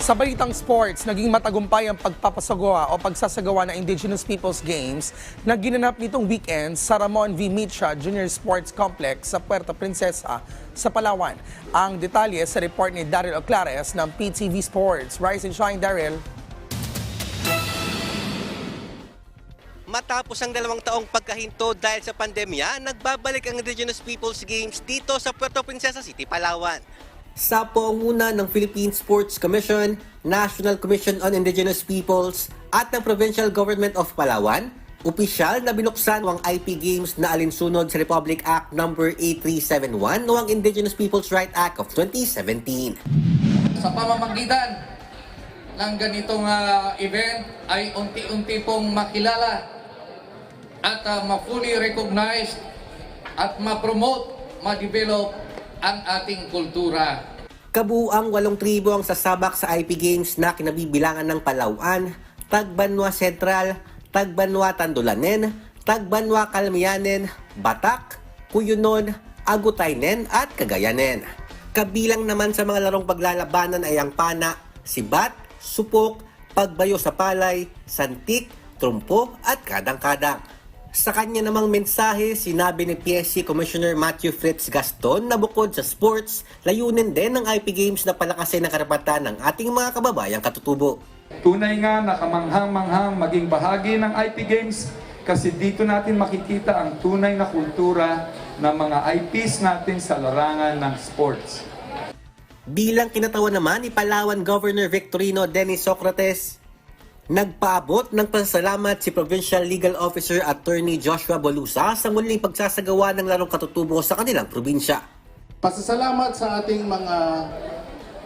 Sa balitang sports, naging matagumpay ang pagpapasagawa o pagsasagawa ng Indigenous Peoples Games na ginanap nitong weekend sa Ramon V. Mitcha Junior Sports Complex sa Puerto Princesa sa Palawan. Ang detalye sa report ni Daryl Oclares ng PTV Sports. Rise and shine, Daryl. Matapos ang 2 taong pagkahinto dahil sa pandemya, nagbabalik ang Indigenous Peoples Games dito sa Puerto Princesa City, Palawan. Sa pangunguna ng Philippine Sports Commission, National Commission on Indigenous Peoples at ng Provincial Government of Palawan, opisyal na binuksan ang IP Games na alinsunod sa Republic Act No. 8371 o ang Indigenous Peoples' Right Act of 2017. Sa pamamagitan ng ganitong event ay unti-unti pong makilala at ma-fully recognized at ma-promote, ma-develop ang ating kultura. Kabuuang 8 tribo ang sasabak sa IP Games na kinabibilangan ng Palawan, Tagbanwa Central, Tagbanwa Tandulanen, Tagbanwa Calmianen, Batak, Cuyunon, Agutaynen at Cagayanen. Kabilang naman sa mga larong paglalabanan ay ang pana, sibat, supok, pagbayo sa palay, santik, trumpo at kadang-kadang. Sa kanya namang mensahe, sinabi ni PSC Commissioner Matthew Fritz Gaston na bukod sa sports, layunin din ng IP Games na palakasin ang karapatan ng ating mga kababayang katutubo. Tunay nga na kamanghang-manghang maging bahagi ng IP Games kasi dito natin makikita ang tunay na kultura ng mga IPs natin sa larangan ng sports. Bilang kinatawa naman ni Palawan Governor Victorino Dennis Socrates, nagpaabot ng pasasalamat si Provincial Legal Officer Attorney Joshua Bolusa sa muling pagsasagawa ng larong katutubo sa kanilang probinsya. Pasasalamat sa ating mga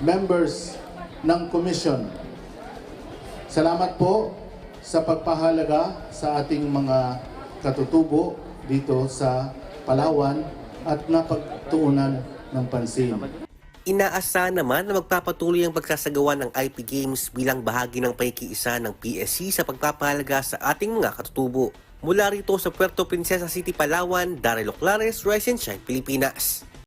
members ng commission. Salamat po sa pagpahalaga sa ating mga katutubo dito sa Palawan at napagtuunan ng pansin. Inaasahan naman na magpapatuloy ang pagsasagawa ng IP Games bilang bahagi ng pakikiisa ng PSC sa pagpapahalaga sa ating mga katutubo. Mula rito sa Puerto Princesa City, Palawan, Daryl Oclares, Rise and Shine, Pilipinas.